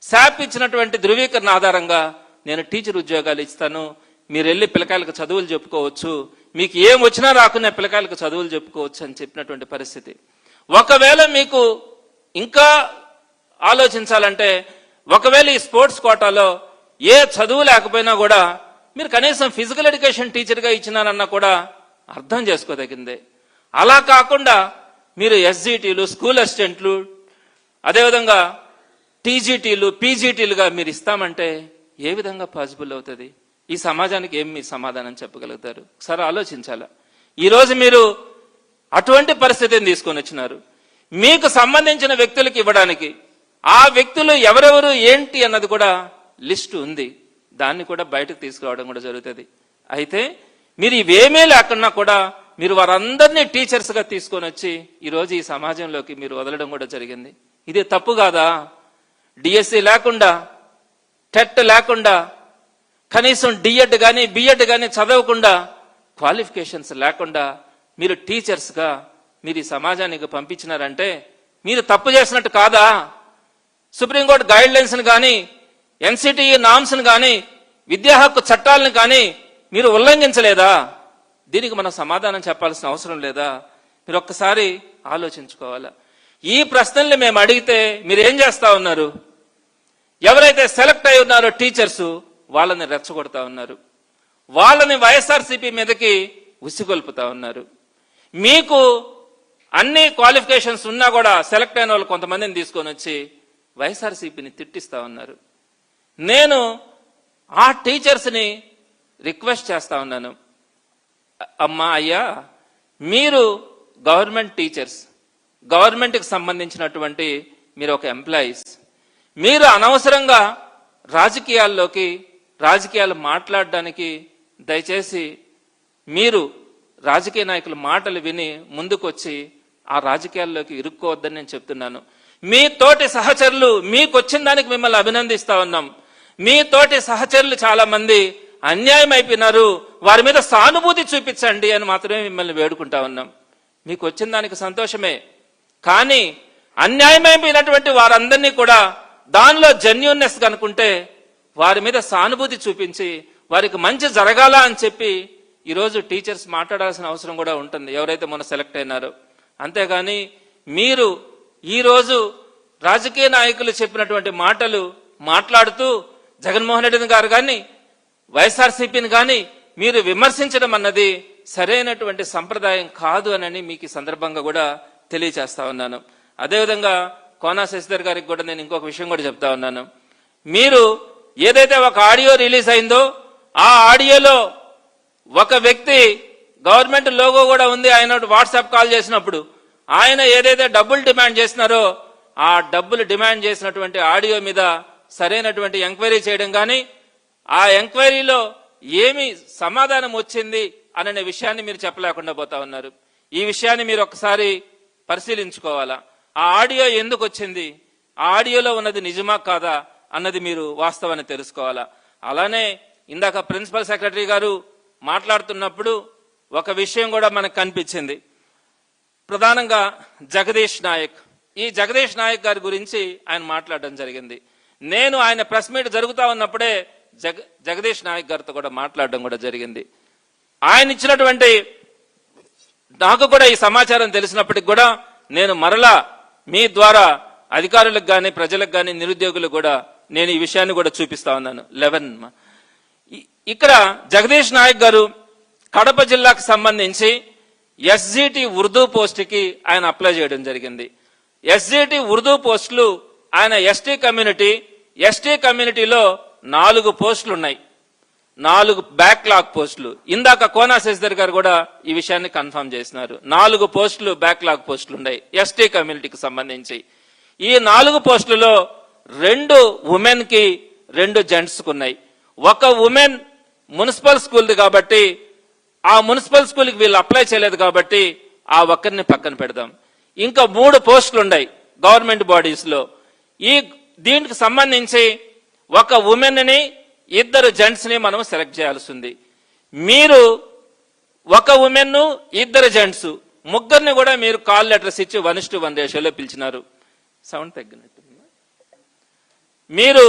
శాప్ ఇచ్చినటువంటి ధృవీకరణ ఆధారంగా నేను టీచర్ ఉద్యోగాలు ఇస్తాను, మీరు వెళ్ళి పిల్లకాయలకు చదువులు చెప్పుకోవచ్చు, మీకు ఏం వచ్చినా రాకున్నా పిల్లకాయలకు చదువులు చెప్పుకోవచ్చు అని చెప్పినటువంటి పరిస్థితి. ఒకవేళ మీకు ఇంకా ఆలోచించాలంటే, ఒకవేళ ఈ స్పోర్ట్స్ కోటాలో ఏ చదువు లేకపోయినా కూడా మీరు కనీసం ఫిజికల్ ఎడ్యుకేషన్ టీచర్గా ఇచ్చినారన్నా కూడా అర్థం చేసుకోదగిందే. అలా కాకుండా మీరు ఎస్జిటీలు, స్కూల్ అసిస్టెంట్లు, అదేవిధంగా టీజీటీలు, పీజీటీలుగా మీరు ఇస్తామంటే ఏ విధంగా పాసిబుల్ అవుతుంది? ఈ సమాజానికి ఏం మీ సమాధానం చెప్పగలుగుతారు? సరే ఆలోచించాలా. ఈరోజు మీరు అటువంటి పరిస్థితిని తీసుకొని వచ్చినారు. మీకు సంబంధించిన వ్యక్తులకు ఇవ్వడానికి ఆ వ్యక్తులు ఎవరెవరు ఏంటి అన్నది కూడా లిస్టు ఉంది, దాన్ని కూడా బయటకు తీసుకురావడం కూడా జరుగుతుంది. అయితే మీరు ఇవేమీ లేకున్నా కూడా మీరు వారందరినీ టీచర్స్గా తీసుకొని వచ్చి ఈరోజు ఈ సమాజంలోకి మీరు వదలడం కూడా జరిగింది. ఇది తప్పు కాదా? డిఎస్సి లేకుండా, టెట్ లేకుండా, కనీసం డిఎడ్ కానీ బిఎడ్ కానీ చదవకుండా, క్వాలిఫికేషన్స్ లేకుండా మీరు టీచర్స్గా మీరు ఈ సమాజానికి పంపించినారంటే మీరు తప్పు చేసినట్టు కాదా? సుప్రీంకోర్టు గైడ్ లైన్స్ని కానీ, ఎన్సిటిఈ నామ్స్ని కానీ, విద్యా హక్కు చట్టాలను కానీ మీరు ఉల్లంఘించలేదా? దీనికి మనం సమాధానం చెప్పాల్సిన అవసరం లేదా? మీరు ఒక్కసారి ఆలోచించుకోవాలా. ఈ ప్రశ్నల్ని మేము అడిగితే మీరు ఏం చేస్తా ఉన్నారు? ఎవరైతే సెలెక్ట్ అయి ఉన్నారో టీచర్స్ వాళ్ళని రెచ్చగొడతా ఉన్నారు, వాళ్ళని వైఎస్ఆర్సీపీ మీదకి ఉసిగొల్పుతా ఉన్నారు. మీకు అన్ని క్వాలిఫికేషన్స్ ఉన్నా కూడా సెలెక్ట్ అయిన వాళ్ళు కొంతమందిని తీసుకొని వచ్చి వైఎస్ఆర్సీపీని తిట్టిస్తా ఉన్నారు. నేను ఆ టీచర్స్ని రిక్వెస్ట్ చేస్తా ఉన్నాను, అమ్మా అయ్యా, మీరు గవర్నమెంట్ టీచర్స్, గవర్నమెంట్కి సంబంధించినటువంటి మీరు ఒక ఎంప్లాయీస్, మీరు అనవసరంగా రాజకీయాలు మాట్లాడడానికి దయచేసి మీరు రాజకీయ నాయకుల మాటలు విని ముందుకొచ్చి ఆ రాజకీయాల్లోకి ఇరుక్కోవద్దని నేను చెప్తున్నాను. మీ తోటి సహచరులు మీకు వచ్చిన దానికి మిమ్మల్ని అభినందిస్తా ఉన్నాం. మీ తోటి సహచరులు చాలా మంది అన్యాయం అయిపోయినారు, వారి మీద సానుభూతి చూపించండి అని మాత్రమే మిమ్మల్ని వేడుకుంటా ఉన్నాం. మీకు వచ్చిన దానికి సంతోషమే, కానీ అన్యాయం అయిపోయినటువంటి వారందరినీ కూడా దానిలో జెన్యూన్నెస్ కనుకుంటే వారి మీద సానుభూతి చూపించి వారికి మంచి జరగాల అని చెప్పి ఈరోజు టీచర్స్ మాట్లాడాల్సిన అవసరం కూడా ఉంటుంది, ఎవరైతే మొన్న సెలెక్ట్ అయినారో. అంతేగాని మీరు ఈరోజు రాజకీయ నాయకులు చెప్పినటువంటి మాటలు మాట్లాడుతూ జగన్మోహన్ రెడ్డిని గారు కానీ వైఎస్ఆర్సీపీని కానీ మీరు విమర్శించడం అన్నది సరైనటువంటి సంప్రదాయం కాదు అని మీకు ఈ సందర్భంగా కూడా తెలియచేస్తా ఉన్నాను. అదేవిధంగా కోనా శశిధర్ గారికి కూడా నేను ఇంకొక విషయం కూడా చెప్తా ఉన్నాను. మీరు ఏదైతే ఒక ఆడియో రిలీజ్ అయిందో ఆ ఆడియోలో ఒక వ్యక్తి గవర్నమెంట్ లోగో కూడా ఉంది, ఆయన వాట్సాప్ కాల్ చేసినప్పుడు ఆయన ఏదైతే డబ్బులు డిమాండ్ చేసినారో ఆ డబ్బులు డిమాండ్ చేసినటువంటి ఆడియో మీద సరైనటువంటి ఎంక్వైరీ చేయడం కానీ ఆ ఎంక్వైరీలో ఏమి సమాధానం వచ్చింది అనే విషయాన్ని మీరు చెప్పలేకుండా పోతా ఉన్నారు. ఈ విషయాన్ని మీరు ఒకసారి పరిశీలించుకోవాలా. ఆ ఆడియో ఎందుకు వచ్చింది, ఆ ఆడియోలో ఉన్నది నిజమా కాదా అన్నది మీరు వాస్తవాన్ని తెలుసుకోవాలా. అలానే ఇందాక ప్రిన్సిపల్ సెక్రటరీ గారు మాట్లాడుతున్నప్పుడు ఒక విషయం కూడా మనకు కనిపించింది, ప్రధానంగా జగదీష్ నాయక్. ఈ జగదీష్ నాయక్ గారి గురించి ఆయన మాట్లాడడం జరిగింది. నేను ఆయన ప్రెస్ మీట్ జరుగుతూ ఉన్నప్పుడే జగదీష్ నాయక్ గారితో కూడా మాట్లాడడం కూడా జరిగింది. ఆయన ఇచ్చినటువంటి నాకు కూడా ఈ సమాచారం తెలిసినప్పటికి కూడా నేను మరలా మీ ద్వారా అధికారులకు కానీ ప్రజలకు కానీ నిరుద్యోగులకు కూడా నేను ఈ విషయాన్ని కూడా చూపిస్తా ఉన్నాను. 11 ఇక్కడ జగదీష్ నాయక్ గారు కడప జిల్లాకు సంబంధించి ఎస్జిటి ఉర్దూ పోస్టుకి ఆయన అప్లై చేయడం జరిగింది. ఎస్జిటి ఉర్దూ పోస్టులు ఆయన ఎస్టీ కమ్యూనిటీలో 4 పోస్టులు ఉన్నాయి, 4 బ్యాక్లాగ్ పోస్టులు. ఇందాక కోనా శశిధర్ గారు కూడా ఈ విషయాన్ని కన్ఫర్మ్ చేసినారు. 4 పోస్టులు బ్యాక్లాగ్ పోస్టులు ఉన్నాయి ఎస్టీ కమ్యూనిటీకి సంబంధించి. ఈ 4 పోస్టులలో 2 ఉమెన్ కి 2 జెంట్స్ కు ఉన్నాయి. ఒక ఉమెన్ మున్సిపల్ స్కూల్ది కాబట్టి ఆ మున్సిపల్ స్కూల్కి వీళ్ళు అప్లై చేయలేదు కాబట్టి ఆ ఒక్కరిని పక్కన పెడదాం. ఇంకా 3 పోస్టులు ఉన్నాయి గవర్నమెంట్ బాడీస్ లో. దీనికి సంబంధించి ఒక ఉమెన్ ని 2 జెంట్స్ ని మనం సెలెక్ట్ చేయాల్సి ఉంది. మీరు ఒక ఉమెన్ 2 జెంట్స్ ముగ్గురిని కూడా మీరు కాల్ లెటర్స్ ఇచ్చి 1:1 రేషియోలో పిలిచినారు. సౌండ్ తగ్గినట్టు. మీరు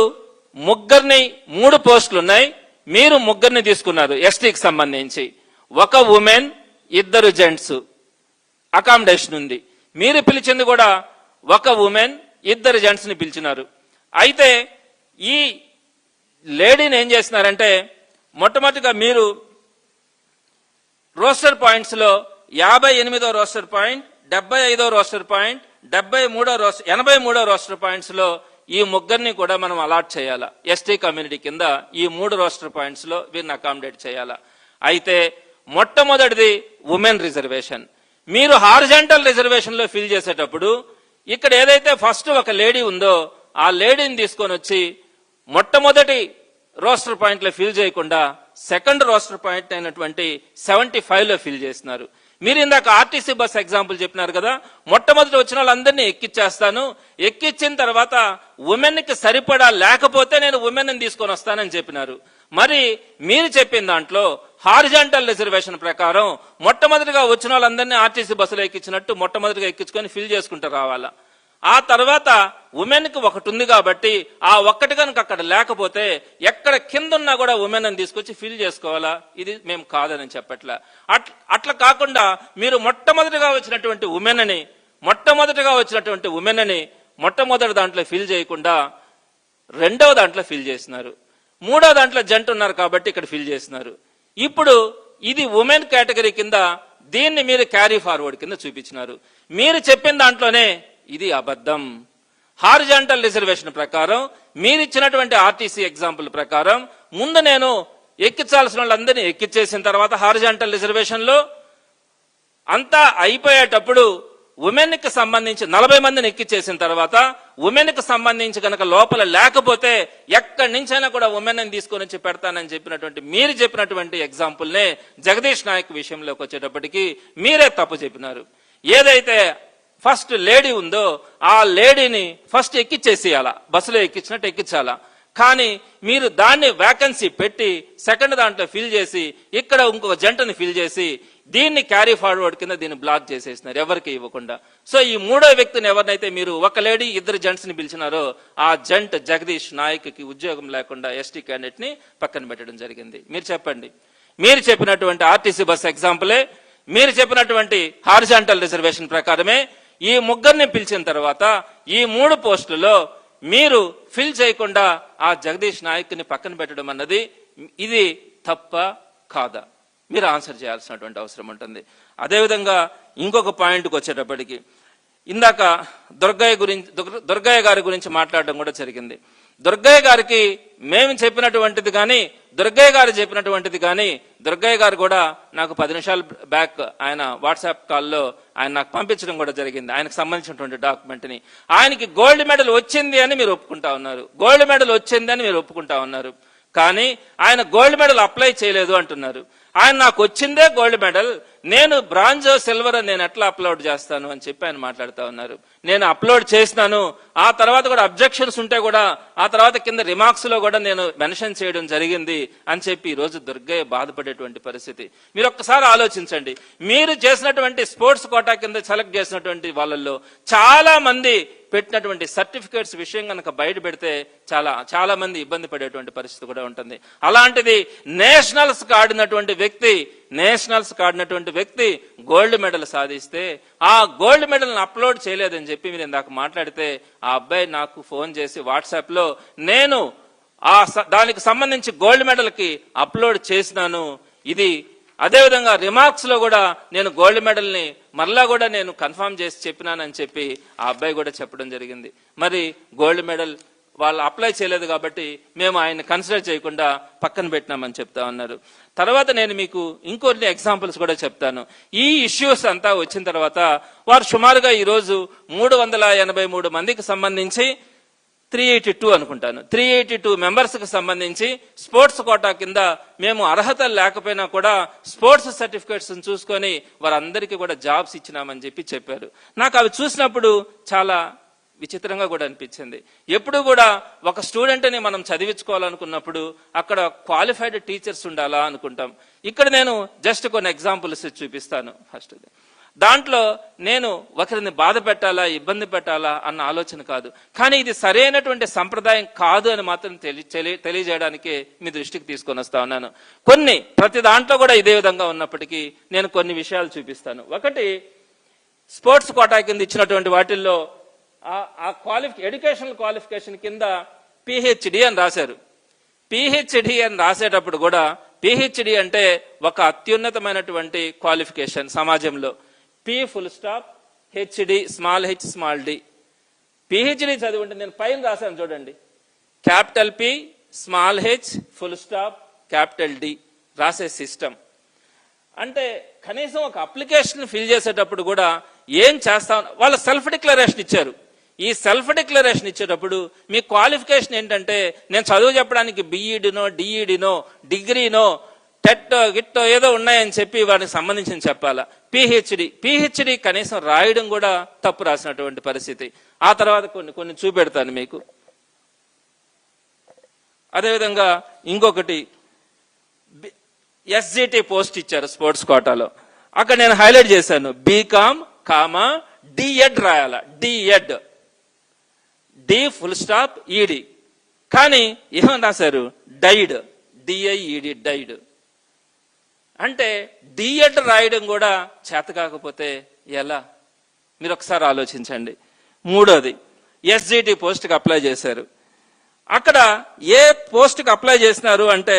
ముగ్గురిని 3 పోస్టులు ఉన్నాయి, మీరు ముగ్గురిని తీసుకున్నారు ఎస్టీకి సంబంధించి, ఒక ఉమెన్ 2 జెంట్స్ అకామిడేషన్ ఉంది. మీరు పిలిచింది కూడా ఒక ఉమెన్ 2 జెంట్స్ ని పిలిచినారు. అయితే ఈ లేడీని ఏం చేస్తున్నారంటే, మొట్టమొదటిగా మీరు రోస్టర్ పాయింట్స్ లో 58వ రోస్టర్ పాయింట్, 75వ రోస్టర్ పాయింట్, 83వ రోస్టర్ పాయింట్స్ లో ఈ ముగ్గురిని కూడా మనం అలాట్ చేయాలా. ఎస్టీ కమ్యూనిటీ కింద ఈ 3 రోస్టర్ పాయింట్స్ లో వీరిని అకామిడేట్ చేయాలా. అయితే మొట్టమొదటిది ఉమెన్ రిజర్వేషన్. మీరు హారిజాంటల్ రిజర్వేషన్ లో ఫిల్ చేసేటప్పుడు ఇక్కడ ఏదైతే ఫస్ట్ ఒక లేడీ ఉందో ఆ లేడీని తీసుకొని వచ్చి మొట్టమొదటి రోస్టర్ పాయింట్ లో ఫిల్ చేయకుండా సెకండ్ రోస్టర్ పాయింట్ అయినటువంటి 75 లో ఫిల్ చేస్తున్నారు. మీరు ఇందాక ఆర్టీసీ బస్ ఎగ్జాంపుల్ చెప్పినారు కదా, మొట్టమొదటి వచ్చిన వాళ్ళందరినీ ఎక్కిచ్చేస్తాను, ఎక్కిచ్చిన తర్వాత ఉమెన్ కి సరిపడా లేకపోతే నేను ఉమెన్ తీసుకొని వస్తానని చెప్పినారు. మరి మీరు చెప్పిన దాంట్లో హారిజాంటల్ రిజర్వేషన్ ప్రకారం మొట్టమొదటిగా వచ్చిన వాళ్ళందరినీ ఆర్టీసీ బస్సులో ఎక్కించినట్టు మొట్టమొదటిగా ఎక్కించుకొని ఫిల్ చేసుకుంటూ రావాలా. ఆ తర్వాత ఉమెన్ కి ఒకటి ఉంది కాబట్టి ఆ ఒక్కటి కనుక అక్కడ లేకపోతే ఎక్కడ కింద ఉన్నా కూడా ఉమెన్ అని తీసుకొచ్చి ఫిల్ చేసుకోవాలా. ఇది మేము కాదని చెప్పట్లా. అట్లా కాకుండా మీరు మొట్టమొదటిగా వచ్చినటువంటి ఉమెన్ అని మొట్టమొదటి దాంట్లో ఫిల్ చేయకుండా రెండవ దాంట్లో ఫిల్ చేసినారు. మూడో దాంట్లో జంట ఉన్నారు కాబట్టి ఇక్కడ ఫిల్ చేసినారు. ఇప్పుడు ఇది ఉమెన్ కేటగిరీ కింద దీన్ని మీరు క్యారీ ఫార్వర్డ్ కింద చూపించినారు. మీరు చెప్పిన దాంట్లోనే ఇది అబద్ధం. హారిజాంటల్ రిజర్వేషన్ ప్రకారం మీరు ఇచ్చినటువంటి ఆర్టీసీ ఎగ్జాంపుల్ ప్రకారం ముందు నేను ఎక్కించాల్సిన వాళ్ళందరినీ ఎక్కించేసిన తర్వాత హారిజాంటల్ రిజర్వేషన్ లో అంతా అయిపోయేటప్పుడు ఉమెన్ కి సంబంధించి 40 మందిని ఎక్కించేసిన తర్వాత ఉమెన్ కి సంబంధించి కనుక లోపల లేకపోతే ఎక్కడి నుంచైనా కూడా ఉమెన్ అని తీసుకొని వచ్చి పెడతానని చెప్పినటువంటి మీరు చెప్పినటువంటి ఎగ్జాంపుల్ నే జగదీష్ నాయక్ విషయంలోకి వచ్చేటప్పటికి మీరే తప్పు చెప్పినారు. ఏదైతే ఫస్ట్ లేడీ ఉందో ఆ లేడీని ఫస్ట్ ఎక్కిచ్చేసేయాలా, బస్సులో ఎక్కించినట్టు ఎక్కించాలా. కానీ మీరు దాన్ని వేకెన్సీ పెట్టి సెకండ్ దాంట్లో ఫిల్ చేసి ఇక్కడ ఇంకొక జంటని ఫిల్ చేసి దీన్ని క్యారీ ఫార్వర్డ్ కింద దీన్ని బ్లాక్ చేసేసినారు ఎవరికి ఇవ్వకుండా. సో ఈ మూడో వ్యక్తిని ఎవరినైతే మీరు ఒక లేడీ 2 జెంట్స్ ని పిలిచినారో ఆ జంట్ జగదీష్ నాయక్ కి ఉద్యోగం లేకుండా ఎస్టీ క్యాండిడేట్ ని పక్కన పెట్టడం జరిగింది. మీరు చెప్పండి, మీరు చెప్పినటువంటి ఆర్టీసీ బస్ ఎగ్జాంపులే, మీరు చెప్పినటువంటి హారిజాంటల్ రిజర్వేషన్ ప్రకారమే ఈ ముగ్గురిని పిలిచిన తర్వాత ఈ 3 పోస్టులలో మీరు ఫిల్ చేయకుండా ఆ జగదీష్ నాయక్ ని పక్కన పెట్టడం అన్నది ఇది తప్ప కాదా? మీరు ఆన్సర్ చేయాల్సినటువంటి అవసరం ఉంటుంది. అదేవిధంగా ఇంకొక పాయింట్కి వచ్చేటప్పటికి ఇందాక దుర్గయ్య గారి గురించి మాట్లాడడం కూడా జరిగింది. దుర్గయ్య గారికి మేము చెప్పినటువంటిది కానీ దుర్గయ్య గారు చెప్పినటువంటిది కానీ దుర్గయ్య గారు కూడా నాకు 10 నిమిషాల బ్యాక్ ఆయన వాట్సాప్ కాల్లో ఆయన నాకు పంపించడం కూడా జరిగింది. ఆయనకు సంబంధించినటువంటి డాక్యుమెంట్ ని. ఆయనకి గోల్డ్ మెడల్ వచ్చింది అని మీరు ఒప్పుకుంటా ఉన్నారు, గోల్డ్ మెడల్ వచ్చింది అని మీరు ఒప్పుకుంటా ఉన్నారు. కానీ ఆయన గోల్డ్ మెడల్ అప్లై చేయలేదు అంటున్నారు. ఆయన నాకు వచ్చిందే గోల్డ్ మెడల్, నేను బ్రాంజ్ సిల్వర్ నేను ఎట్లా అప్లోడ్ చేస్తాను అని చెప్పి ఆయన మాట్లాడుతూ ఉన్నారు. నేను అప్లోడ్ చేసినాను, ఆ తర్వాత కూడా అబ్జెక్షన్స్ ఉంటే కూడా ఆ తర్వాత కింద రిమార్క్స్ లో కూడా నేను మెన్షన్ చేయడం జరిగింది అని చెప్పి ఈ రోజు దుర్గయ్య బాధపడేటువంటి పరిస్థితి. మీరు ఒక్కసారి ఆలోచించండి. మీరు చేసినటువంటి స్పోర్ట్స్ కోటా కింద సెలెక్ట్ చేసినటువంటి వాళ్ళల్లో చాలా మంది పెట్టినటువంటి సర్టిఫికేట్స్ విషయం కనుక బయట పెడితే చాలా మంది ఇబ్బంది పడేటువంటి పరిస్థితి కూడా ఉంటుంది. అలాంటిది నేషనల్స్ ఆడినటువంటి వ్యక్తి గోల్డ్ మెడల్ సాధిస్తే ఆ గోల్డ్ మెడల్ అప్లోడ్ చేయలేదని చెప్పి మీరు ఇందాక మాట్లాడితే ఆ అబ్బాయి నాకు ఫోన్ చేసి వాట్సాప్ లో నేను దానికి సంబంధించి గోల్డ్ మెడల్ కి అప్లోడ్ చేసినాను, ఇది అదేవిధంగా రిమార్క్స్ లో కూడా నేను గోల్డ్ మెడల్ ని మరలా కూడా నేను కన్ఫర్మ్ చేసి చెప్పినానని చెప్పి ఆ అబ్బాయి కూడా చెప్పడం జరిగింది. మరి గోల్డ్ మెడల్ వాళ్ళు అప్లై చేయలేదు కాబట్టి మేము ఆయన కన్సిడర్ చేయకుండా పక్కన పెట్టినామని చెప్తా ఉన్నారు. తర్వాత నేను మీకు ఇంకొన్ని ఎగ్జాంపుల్స్ కూడా చెప్తాను. ఈ ఇష్యూస్ అంతా వచ్చిన తర్వాత వారు సుమారుగా ఈరోజు 383 మందికి సంబంధించి 382 అనుకుంటాను 382 మెంబర్స్ కి సంబంధించి స్పోర్ట్స్ కోటా కింద మేము అర్హత లేకపోయినా కూడా స్పోర్ట్స్ సర్టిఫికేట్స్ చూసుకొని వారందరికీ కూడా జాబ్స్ ఇచ్చినామని చెప్పారు. నాకు అవి చూసినప్పుడు చాలా విచిత్రంగా కూడా అనిపించింది. ఎప్పుడు కూడా ఒక స్టూడెంట్ని మనం చదివించుకోవాలనుకున్నప్పుడు అక్కడ క్వాలిఫైడ్ టీచర్స్ ఉండాలా అనుకుంటాం. ఇక్కడ నేను జస్ట్ కొన్ని ఎగ్జాంపుల్స్ చూపిస్తాను. ఫస్ట్ దాంట్లో నేను ఒకరిని బాధ పెట్టాలా, ఇబ్బంది పెట్టాలా అన్న ఆలోచన కాదు. కానీ ఇది సరైనటువంటి సంప్రదాయం కాదు అని మాత్రం తెలియజేయడానికి మీ దృష్టికి తీసుకొని వస్తా ఉన్నాను. ప్రతి దాంట్లో కూడా ఇదే విధంగా ఉన్నప్పటికీ నేను కొన్ని విషయాలు చూపిస్తాను. ఒకటి, స్పోర్ట్స్ కోటా కింద ఇచ్చినటువంటి వాటిల్లో ఎడ్యుకేషనల్ క్వాలిఫికేషన్ కింద పిహెచ్డి అని రాశారు. పిహెచ్డి అని రాసేటప్పుడు కూడా పిహెచ్డి అంటే ఒక అత్యున్నతమైనటువంటి క్వాలిఫికేషన్ సమాజంలో. P full stop HD small H small D. PhD చదివి ఉంటే నేను పైన రాశాను చూడండి, capital P small H full stop capital D రాసే సిస్టమ్. అంటే కనీసం ఒక అప్లికేషన్ ఫిల్ చేసేటప్పుడు కూడా ఏం చేస్తాం, వాళ్ళ సెల్ఫ్ డిక్లరేషన్ ఇచ్చారు. ఈ సెల్ఫ్ డిక్లరేషన్ ఇచ్చేటప్పుడు మీ క్వాలిఫికేషన్ ఏంటంటే నేను చదువు చెప్పడానికి బీఈడినో డిఈడినో డిగ్రీనో టెట్టో గిట్టో ఏదో ఉన్నాయని చెప్పి వాటికి సంబంధించి చెప్పాలా. పిహెచ్డి కనీసం రాయడం కూడా తప్పు రాసినటువంటి పరిస్థితి. ఆ తర్వాత కొన్ని చూపెడతాను మీకు. అదేవిధంగా ఇంకొకటి, ఎస్జిటి పోస్ట్ ఇచ్చారు స్పోర్ట్స్ కోటాలో. అక్కడ నేను హైలైట్ చేశాను, బీకామ్ కామా డిఎడ్ రాయాల. DEd, D full stop ED. కానీ ఏమని రాశారు, డైడ్, డిఐఈడి డైడ్. అంటే డిఎడ్ రాయడం కూడా చేత కాకపోతే ఎలా, మీరు ఒకసారి ఆలోచించండి. మూడోది, ఎస్జిటి పోస్ట్కి అప్లై చేశారు. అక్కడ ఏ పోస్ట్కి అప్లై చేసినారు అంటే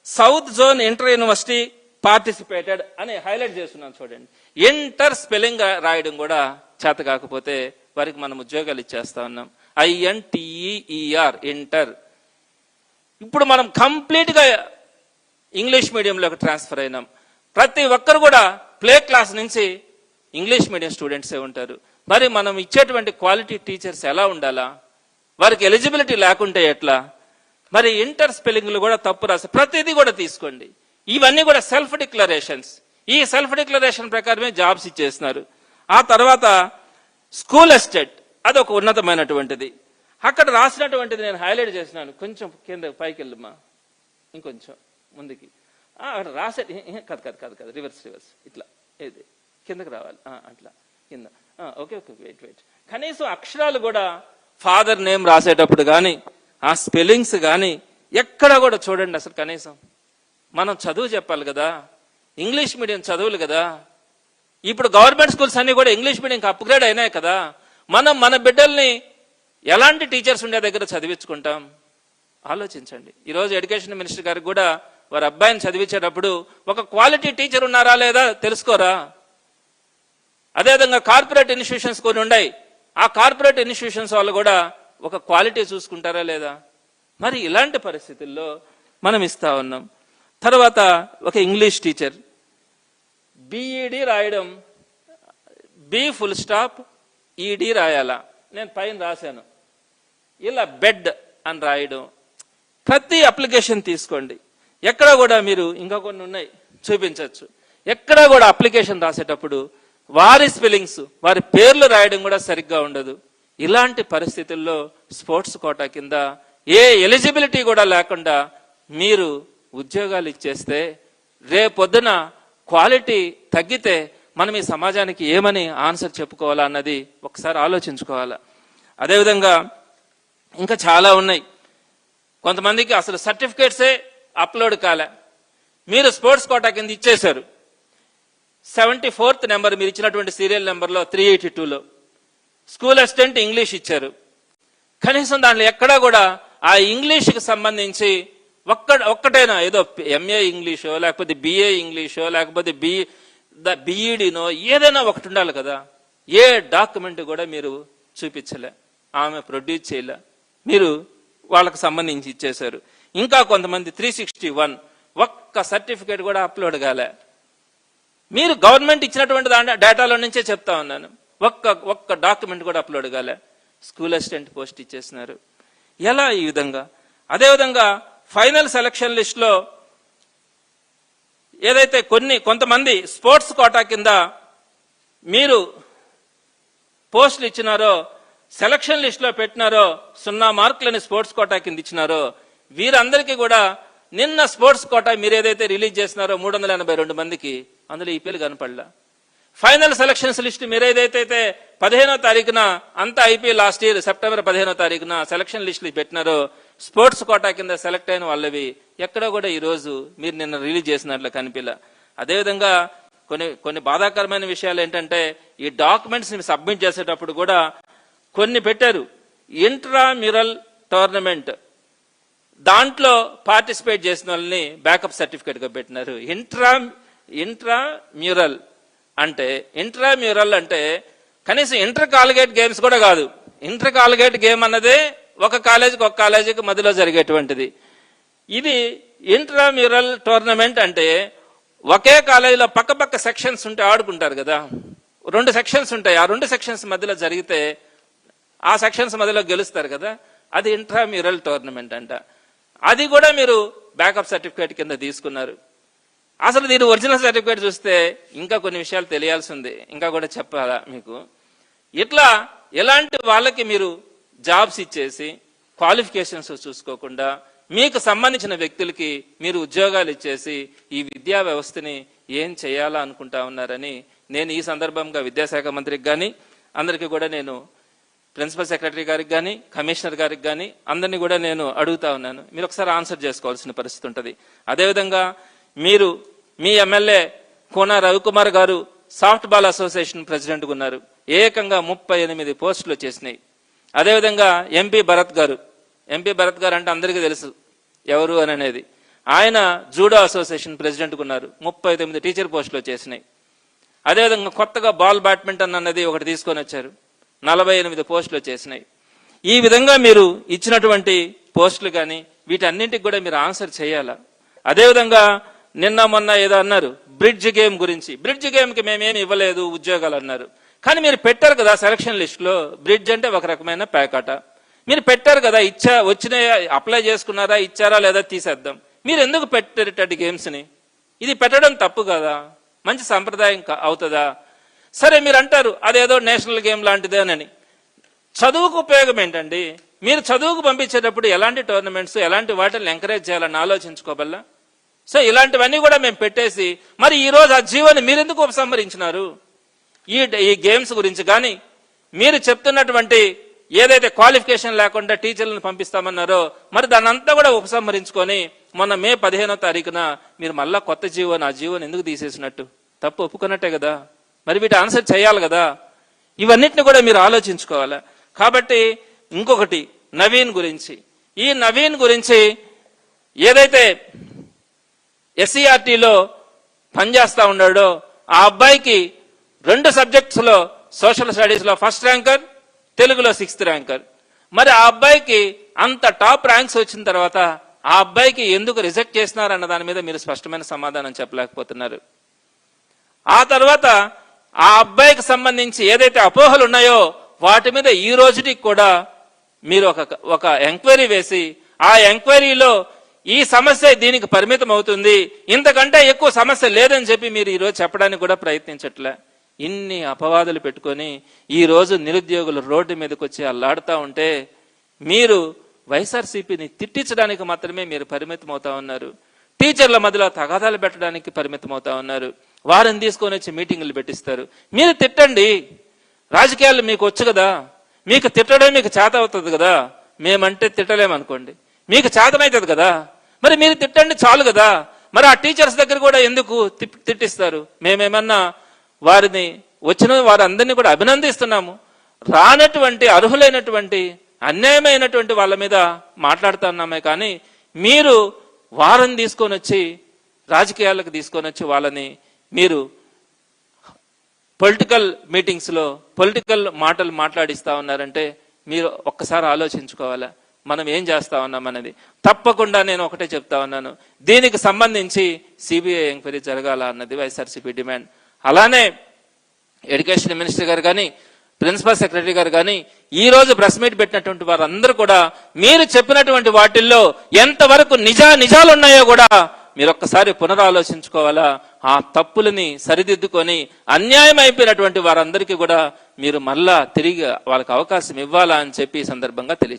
south zone inter university participated అని హైలైట్ చేస్తున్నాను చూడండి. ఇంటర్ స్పెల్లింగ్ రాయడం కూడా చేత కాకపోతే వారికి మనం ఉద్యోగాలు ఇచ్చేస్తా ఉన్నాం. INTER inter. ఇప్పుడు మనం కంప్లీట్గా ఇంగ్లీష్ మీడియంలోకి ట్రాన్స్ఫర్ అయినాం. ప్రతి ఒక్కరు కూడా ప్లే క్లాస్ నుంచి ఇంగ్లీష్ మీడియం స్టూడెంట్సే ఉంటారు. మరి మనం ఇచ్చేటువంటి క్వాలిటీ టీచర్స్ ఎలా ఉండాలా, వారికి ఎలిజిబిలిటీ లేకుంటే ఎట్లా? మరి ఇంటర్ స్పెల్లింగ్లు కూడా తప్పు రాసి ప్రతిదీ కూడా తీసుకోండి. ఇవన్నీ కూడా సెల్ఫ్ డిక్లరేషన్స్. ఈ సెల్ఫ్ డిక్లరేషన్ ప్రకారమే జాబ్స్ ఇచ్చేస్తున్నారు. ఆ తర్వాత స్కూల్ ఎస్టేట్, అదొక ఉన్నతమైనటువంటిది. అక్కడ రాసినటువంటిది నేను హైలైట్ చేసినాను. కొంచెం కింద పైకి వెళ్ళమ్మా, ఇంకొంచెం ముందుకి. అక్కడ రాసే కాదు రివర్స్ ఇట్లా, ఏది కిందకి రావాలి, అట్లా కింద. Okay wait. కనీసం అక్షరాలు కూడా ఫాదర్ నేమ్ రాసేటప్పుడు కానీ ఆ స్పెల్లింగ్స్ కానీ ఎక్కడ కూడా చూడండి. అసలు కనీసం మనం చదువు చెప్పాలి కదా, ఇంగ్లీష్ మీడియం చదువులు కదా. ఇప్పుడు గవర్నమెంట్ స్కూల్స్ అన్ని కూడా ఇంగ్లీష్ మీడియంకి అప్గ్రేడ్ అయినాయి కదా. మనం మన బిడ్డల్ని ఎలాంటి టీచర్స్ ఉండే దగ్గర చదివించుకుంటాం, ఆలోచించండి. ఈరోజు ఎడ్యుకేషన్ మినిస్టర్ గారికి కూడా వారి అబ్బాయిని చదివించేటప్పుడు ఒక క్వాలిటీ టీచర్ ఉన్నారా లేదా తెలుసుకోరా? అదేవిధంగా కార్పొరేట్ ఇన్స్టిట్యూషన్స్ కొన్ని ఉన్నాయి. ఆ కార్పొరేట్ ఇన్స్టిట్యూషన్స్ వాళ్ళు కూడా ఒక క్వాలిటీ చూసుకుంటారా లేదా? మరి ఇలాంటి పరిస్థితుల్లో మనం ఇస్తా ఉన్నాం. తర్వాత ఒక ఇంగ్లీష్ టీచర్ బిఈడి రాయడం, బి ఫుల్ స్టాప్ ఈడి రాయాలా. నేను పైన రాశాను ఇలా బెడ్ అని రాయడం. ప్రతి అప్లికేషన్ తీసుకోండి, ఎక్కడ కూడా మీరు ఇంకా కొన్ని ఉన్నాయి చూపించవచ్చు. ఎక్కడ కూడా అప్లికేషన్ రాసేటప్పుడు వారి స్పెల్లింగ్స్, వారి పేర్లు రాయడం కూడా సరిగ్గా ఉండదు. ఇలాంటి పరిస్థితుల్లో స్పోర్ట్స్ కోటా కింద ఏ ఎలిజిబిలిటీ కూడా లేకుండా మీరు ఉద్యోగాలు ఇచ్చేస్తే రేపొద్దున క్వాలిటీ తగ్గితే మనం ఈ సమాజానికి ఏమని ఆన్సర్ చెప్పుకోవాలా అన్నది ఒకసారి ఆలోచించుకోవాలా. అదేవిధంగా ఇంకా చాలా ఉన్నాయి. కొంతమందికి అసలు సర్టిఫికేట్సే అప్లోడ్ కాలే. మీరు స్పోర్ట్స్ కోటా కింద ఇచ్చేశారు. 74th నెంబర్ మీరు ఇచ్చినటువంటి సీరియల్ నెంబర్లో 382లో స్కూల్ అసిస్టెంట్ ఇంగ్లీష్ ఇచ్చారు. కనీసం దాంట్లో ఎక్కడా కూడా ఆ ఇంగ్లీష్కి సంబంధించి ఒక్కటైనా ఏదో ఎంఏ ఇంగ్లీషో లేకపోతే బిఏ ఇంగ్లీషో లేకపోతే బిఈడినో ఏదైనా ఒకటి ఉండాలి కదా. ఏ డాక్యుమెంట్ కూడా మీరు చూపించలే, ఆమె ప్రొడ్యూస్ చేయలే, మీరు వాళ్ళకి సంబంధించి ఇచ్చేశారు. ఇంకా కొంతమంది 361 ఒక్క సర్టిఫికేట్ కూడా అప్లోడ్ కాలే. మీరు గవర్నమెంట్ ఇచ్చినటువంటి డేటాలో నుంచే చెప్తా ఉన్నాను, ఒక్క డాక్యుమెంట్ కూడా అప్లోడ్ కాలే. స్కూల్ అసిస్టెంట్ పోస్ట్ ఇచ్చేసినారు. ఎలా ఈ విధంగా? అదేవిధంగా ఫైనల్ సెలక్షన్ లిస్ట్లో ఏదైతే కొంతమంది స్పోర్ట్స్ కోటా కింద మీరు పోస్టులు ఇచ్చినారో, సెలక్షన్ లిస్ట్లో పెట్టినారో, 0 మార్కులని స్పోర్ట్స్ కోటా కింద ఇచ్చినారో వీరందరికీ కూడా నిన్న స్పోర్ట్స్ కోటా మీరు ఏదైతే రిలీజ్ చేసినారో 382 మందికి, అందులో ఈ పేరు కనపడలా. ఫైనల్ సెలక్షన్స్ లిస్ట్ మీరు ఏదైతే 15వ తారీఖున అంతా అయిపోయి లాస్ట్ ఇయర్ సెప్టెంబర్ 15వ తారీఖున సెలక్షన్ లిస్టులు పెట్టినారో స్పోర్ట్స్ కోటా కింద సెలెక్ట్ అయిన వాళ్ళవి ఎక్కడో కూడా ఈ రోజు మీరు నిన్న రిలీజ్ చేసినట్లు కనిపిలా. అదేవిధంగా కొన్ని బాధాకరమైన విషయాలు ఏంటంటే ఈ డాక్యుమెంట్స్ ని సబ్మిట్ చేసేటప్పుడు కూడా కొన్ని పెట్టారు. ఇంట్రామ్యూరల్ టోర్నమెంట్ దాంట్లో పార్టిసిపేట్ చేసిన వాళ్ళని బ్యాకప్ సర్టిఫికేట్ గా పెట్టినారు. ఇంట్రామ్యూరల్ అంటే కనీసం ఇంటర్ కాలేజ్ గేమ్స్ కూడా కాదు. ఇంటర్ కాలేజ్ గేమ్ అన్నదే ఒక కాలేజీకి మధ్యలో జరిగేటువంటిది. ఇది ఇంట్రామ్యూరల్ టోర్నమెంట్ అంటే ఒకే కాలేజీలో పక్క సెక్షన్స్ ఉంటే ఆడుకుంటారు కదా, 2 సెక్షన్స్ ఉంటాయి. ఆ 2 సెక్షన్స్ మధ్యలో జరిగితే ఆ సెక్షన్స్ మధ్యలో గెలుస్తారు కదా, అది ఇంట్రామ్యూరల్ టోర్నమెంట్ అంట. అది కూడా మీరు బ్యాకప్ సర్టిఫికేట్ కింద తీసుకున్నారు. అసలు దీని ఒరిజినల్ సర్టిఫికేట్ చూస్తే ఇంకా కొన్ని విషయాలు తెలియాల్సి ఉంది, ఇంకా కూడా చెప్పాలా మీకు. ఇట్లా ఎలాంటి వాళ్ళకి మీరు జాబ్స్ ఇచ్చేసి క్వాలిఫికేషన్స్ చూసుకోకుండా మీకు సంబంధించిన వ్యక్తులకి మీరు ఉద్యోగాలు ఇచ్చేసి ఈ విద్యా వ్యవస్థని ఏం చేయాలా అనుకుంటా ఉన్నారని నేను ఈ సందర్భంగా విద్యాశాఖ మంత్రికి కానీ అందరికీ కూడా నేను ప్రిన్సిపల్ సెక్రటరీ గారికి కానీ కమిషనర్ గారికి కానీ అందరినీ కూడా నేను అడుగుతా ఉన్నాను. మీరు ఒకసారి ఆన్సర్ చేసుకోవాల్సిన పరిస్థితి ఉంటుంది. అదేవిధంగా మీరు మీ ఎమ్మెల్యే కోన రవికుమార్ గారు సాఫ్ట్ బాల్ అసోసియేషన్ ప్రెసిడెంట్గా ఉన్నారు. ఏకంగా 38 పోస్టులు చేసినాయి. అదేవిధంగా ఎంపీ భరత్ గారు అంటే అందరికీ తెలుసు ఎవరు అని అనేది. ఆయన జూడో అసోసియేషన్ ప్రెసిడెంట్గా ఉన్నారు. 39 టీచర్ పోస్టులు చేసినాయి. అదేవిధంగా కొత్తగా బాల్ బ్యాడ్మింటన్ అన్నది ఒకటి తీసుకొని వచ్చారు, 48 పోస్టులు చేసినాయి. ఈ విధంగా మీరు ఇచ్చినటువంటి పోస్టులు కానీ వీటన్నింటికి కూడా మీరు ఆన్సర్ చేయాలా. అదేవిధంగా నిన్న మొన్న ఏదో అన్నారు బ్రిడ్జ్ గేమ్ గురించి. బ్రిడ్జ్ గేమ్కి మేమేమి ఇవ్వలేదు ఉద్యోగాలు అన్నారు. కానీ మీరు పెట్టారు కదా సెలక్షన్ లిస్టులో, బ్రిడ్జ్ అంటే ఒక రకమైన ప్యాకాట. మీరు పెట్టారు కదా, వచ్చిన అప్లై చేసుకున్నారా, ఇచ్చారా లేదా తీసేద్దాం. మీరు ఎందుకు పెట్టేటట్టు గేమ్స్ని? ఇది పెట్టడం తప్పు కదా, మంచి సంప్రదాయం అవుతుందా? సరే మీరు అంటారు అదేదో నేషనల్ గేమ్ లాంటిదేనని. చదువుకు ఉపయోగం ఏంటండి? మీరు చదువుకు పంపించేటప్పుడు ఎలాంటి టోర్నమెంట్స్ ఎలాంటి వాటిని ఎంకరేజ్ చేయాలని ఆలోచించుకోబల్లా. సో ఇలాంటివన్నీ కూడా మేము పెట్టేసి మరి ఈ రోజు ఆ జీవోని మీరెందుకు ఉపసంహరించినారు? ఈ గేమ్స్ గురించి కానీ మీరు చెప్తున్నటువంటి ఏదైతే క్వాలిఫికేషన్ లేకుండా టీచర్లను పంపిస్తామన్నారో మరి దాన్ని అంతా కూడా ఉపసంహరించుకొని మొన్న మే 15వ తారీఖున మీరు మళ్ళా కొత్త జీవోని ఆ జీవోని ఎందుకు తీసేసినట్టు? తప్పు ఒప్పుకున్నట్టే కదా, మరి వీటి ఆన్సర్ చేయాలి కదా. ఇవన్నిటిని కూడా మీరు ఆలోచించుకోవాలి. కాబట్టి ఇంకొకటి నవీన్ గురించి. ఈ నవీన్ గురించి ఏదైతే ఎస్సీఆర్టీలో పనిచేస్తా ఉన్నాడో ఆ అబ్బాయికి 2 సబ్జెక్ట్స్ లో సోషల్ స్టడీస్ లో ఫస్ట్ ర్యాంకర్, తెలుగులో 6th ర్యాంకర్. మరి ఆ అబ్బాయికి అంత టాప్ ర్యాంక్స్ వచ్చిన తర్వాత ఆ అబ్బాయికి ఎందుకు రిజెక్ట్ చేసినారన్న దాని మీద మీరు స్పష్టమైన సమాధానం చెప్పలేకపోతున్నారు. ఆ తర్వాత ఆ అబ్బాయికి సంబంధించి ఏదైతే అపోహలు ఉన్నాయో వాటి మీద ఈ రోజుకి కూడా మీరు ఒక ఎంక్వైరీ వేసి ఆ ఎంక్వైరీలో ఈ సమస్య దీనికి పరిమితం అవుతుంది, ఇంతకంటే ఎక్కువ సమస్య లేదని చెప్పి మీరు ఈరోజు చెప్పడానికి కూడా ప్రయత్నించట్లే. ఇన్ని అపవాదులు పెట్టుకొని ఈ రోజు నిరుద్యోగులు రోడ్డు మీదకి వచ్చి అల్లాడుతూ ఉంటే మీరు వైఎస్ఆర్సీపీని తిట్టించడానికి మాత్రమే మీరు పరిమితం అవుతా ఉన్నారు. టీచర్ల మధ్యలో తగాదాలు పెట్టడానికి పరిమితం అవుతా ఉన్నారు. వారిని తీసుకొని వచ్చి మీటింగులు పెట్టిస్తారు. మీరు తిట్టండి, రాజకీయాలు మీకు వచ్చు కదా, మీకు తిట్టడం మీకు చేత అవుతుంది కదా. మేమంటే తిట్టలేమనుకోండి, మీకు చేతనవుతుంది కదా, మరి మీరు తిట్టండి చాలు కదా. మరి ఆ టీచర్స్ దగ్గర కూడా ఎందుకు తిట్టిస్తారు? మేమేమన్నా వారిని వచ్చిన వారందరినీ కూడా అభినందిస్తున్నాము. రానటువంటి అర్హులైనటువంటి అన్యాయమైనటువంటి వాళ్ళ మీద మాట్లాడుతున్నామే కానీ మీరు వారిని తీసుకొని వచ్చి రాజకీయాలకు తీసుకొని వచ్చి వాళ్ళని మీరు పొలిటికల్ మీటింగ్స్ లో పొలిటికల్ మాటలు మాట్లాడిస్తా ఉన్నారంటే మీరు ఒక్కసారి ఆలోచించుకోవాలా మనం ఏం చేస్తా ఉన్నాం అనేది. తప్పకుండా నేను ఒకటే చెప్తా ఉన్నాను, దీనికి సంబంధించి సిబిఐ ఎంక్వైరీ జరగాల అన్నది వైఎస్ఆర్సీపీ డిమాండ్. అలానే ఎడ్యుకేషన్ మినిస్టర్ గారు కానీ ప్రిన్సిపల్ సెక్రటరీ గారు కానీ ఈ రోజు ప్రెస్ మీట్ పెట్టినటువంటి వారందరూ కూడా మీరు చెప్పినటువంటి వాటిల్లో ఎంతవరకు నిజాలు ఉన్నాయో కూడా మీరు ఒక్కసారి పునరాలోచించుకోవాలా. ఆ తప్పులని సరిదిద్దుకొని అన్యాయం అయిపోయినటువంటి వారందరికీ కూడా మీరు మళ్ళా తిరిగి వాళ్ళకి అవకాశం ఇవ్వాలా అని చెప్పి ఈ సందర్భంగా తెలియజేస్తారు.